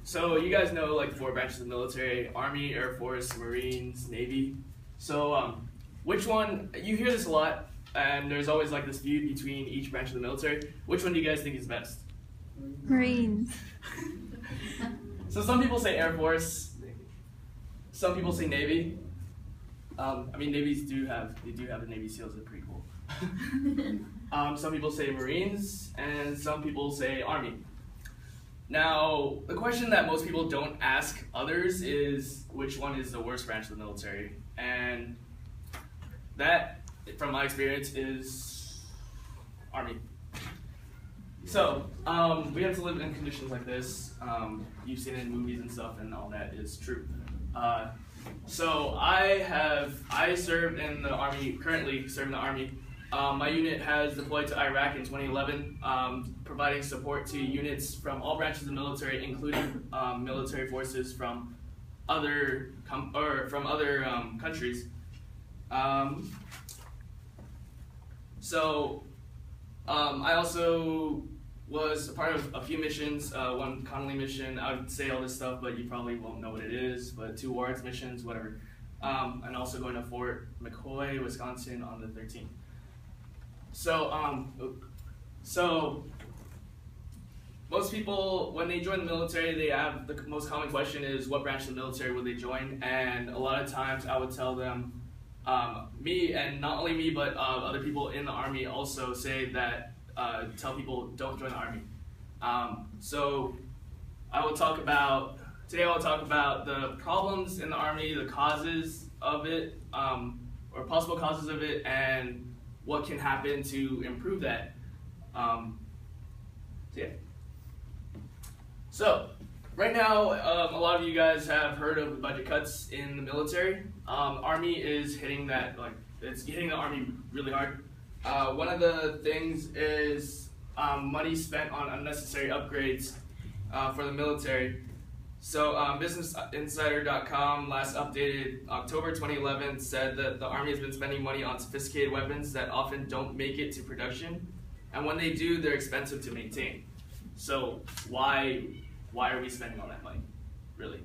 So you guys know like the four branches of the military: Army, Air Force, Marines, Navy. So which one, you hear this a lot, and there's always like this feud between each branch of the military. Which one do you guys think is best? Marines. So some people say Air Force, some people say Navy. I mean, navies do have the Navy SEALs, they're pretty cool. Some people say Marines, and some people say Army. Now, the question that most people don't ask others is which one is the worst branch of the military? And that, from my experience, is Army. So, we have to live in conditions like this. You've seen it in movies and stuff, and all that is true. So I served in the Army, currently serve in the Army. My unit has deployed to Iraq in 2011, providing support to units from all branches of the military, including military forces from other countries. I also was a part of a few missions. One Connolly mission, I would say all this stuff, but you probably won't know what it is, but 2 wards missions, whatever. And also going to Fort McCoy, Wisconsin on the 13th. So most people, when they join the military, they have the most common question is what branch of the military would they join? And a lot of times I would tell them, me, and not only me, but other people in the Army also say that, tell people don't join the Army. So today I will talk about the problems in the Army, the causes of it, or possible causes of it, and what can happen to improve that. So right now, a lot of you guys have heard of the budget cuts in the military. Army is hitting that, it's hitting the Army really hard. One of the things is money spent on unnecessary upgrades for the military. So BusinessInsider.com, last updated October 2011, said that the Army has been spending money on sophisticated weapons that often don't make it to production, and when they do, they're expensive to maintain. So why are we spending all that money, really?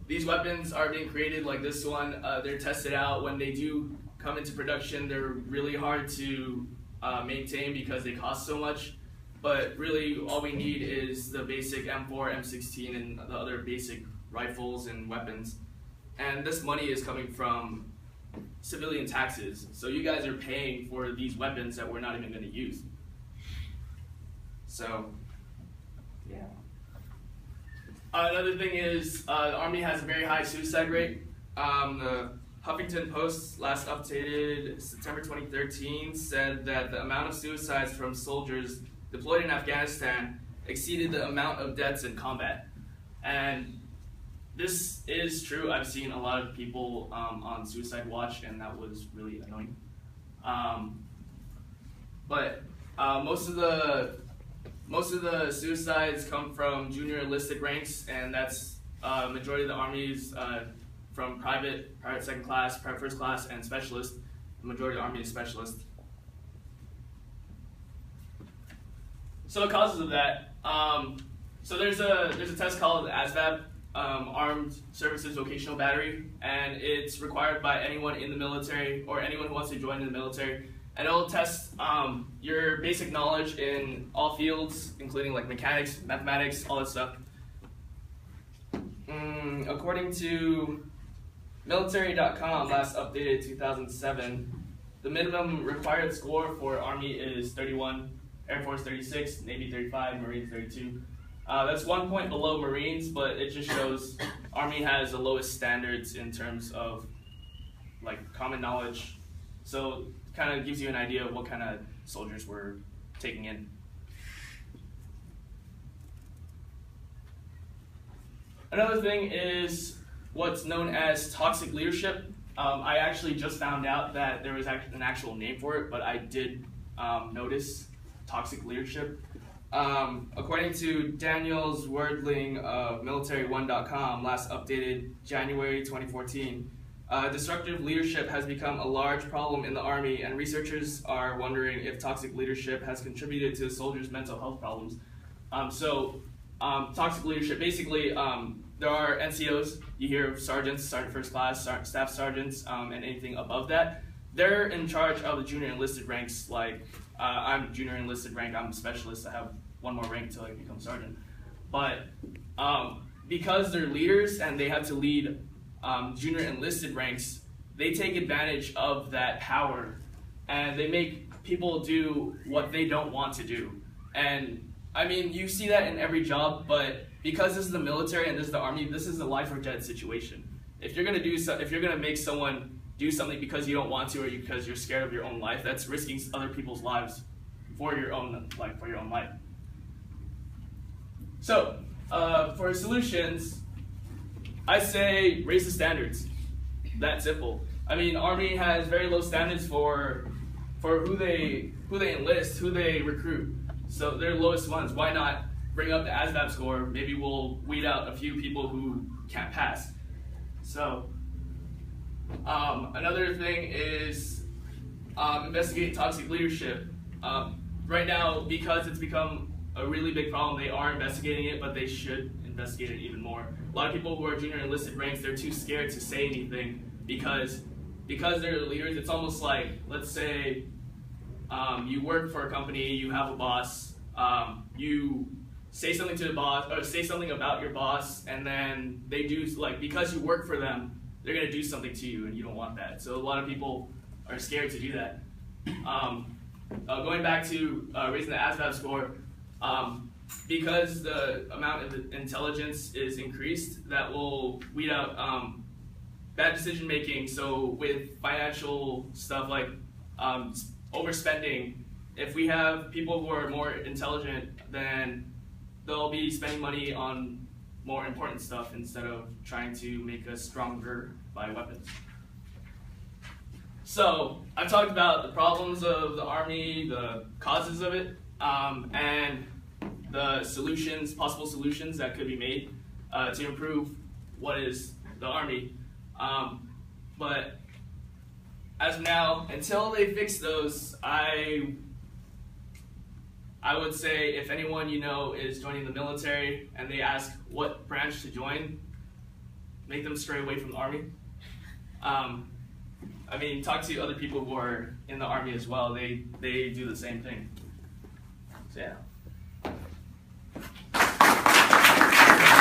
These weapons are being created, like this one, they're tested out. When they do come into production, they're really hard to maintain because they cost so much. But really, all we need is the basic M4, M16, and the other basic rifles and weapons. And this money is coming from civilian taxes. So you guys are paying for these weapons that we're not even going to use. So, yeah. Another thing is the Army has a very high suicide rate. The Huffington Post, last updated September 2013, said that the amount of suicides from soldiers deployed in Afghanistan exceeded the amount of deaths in combat. And this is true. I've seen a lot of people on suicide watch, and that was really annoying. But most of the suicides come from junior enlisted ranks, and that's majority of the Army's from private second class, private first class, and specialist. The majority of the Army is specialist. So the causes of that. So there's a test called ASVAB, Armed Services Vocational Battery, and it's required by anyone in the military or anyone who wants to join the military. And it'll test your basic knowledge in all fields, including like mechanics, mathematics, all that stuff. According to military.com, last updated 2007, the minimum required score for Army is 31, Air Force 36, Navy 35, Marines 32. That's 1 point below Marines, but it just shows Army has the lowest standards in terms of like common knowledge. So it kind of gives you an idea of what kind of soldiers we're taking in. Another thing is what's known as toxic leadership. I actually just found out that there was an actual name for it, but I did notice toxic leadership. According to Daniel Zwerdling of military1.com, last updated January 2014, destructive leadership has become a large problem in the Army, and researchers are wondering if toxic leadership has contributed to the soldiers' mental health problems. Toxic leadership, basically, there are NCOs. You hear of sergeants, sergeant first class, staff sergeants, and anything above that. They're in charge of the junior enlisted ranks. Like, I'm junior enlisted rank, I'm a specialist, I have one more rank until I become sergeant. But because they're leaders and they have to lead junior enlisted ranks, they take advantage of that power and they make people do what they don't want to do. And I mean, you see that in every job, but because this is the military and this is the army, this is a life or death situation. If you're gonna make someone do something because you don't want to or because you're scared of your own life, that's risking other people's lives for your own life. So, for solutions, I say raise the standards. That simple. I mean, Army has very low standards for who they enlist, who they recruit. So they're lowest ones. Why not bring up the ASVAB score? Maybe we'll weed out a few people who can't pass. So another thing is investigate toxic leadership. Right now, because it's become a really big problem, they are investigating it, but they should investigate it even more. A lot of people who are junior enlisted ranks, they're too scared to say anything because they're the leaders. It's almost like, let's say you work for a company, you have a boss, you say something to the boss, or say something about your boss, and then they do, like, because you work for them, they're gonna do something to you, and you don't want that. So a lot of people are scared to do that. Going back to raising the ASVAB score, because the amount of intelligence is increased, that will weed out bad decision making. So with financial stuff like overspending, if we have people who are more intelligent, then they'll be spending money on more important stuff instead of trying to make us stronger by weapons. So I've talked about the problems of the Army, the causes of it, and the solutions, possible solutions that could be made to improve what is the Army. But as of now, until they fix those, I would say if anyone you know is joining the military and they ask what branch to join, make them stray away from the Army. I mean, talk to other people who are in the Army as well. They do the same thing. So yeah.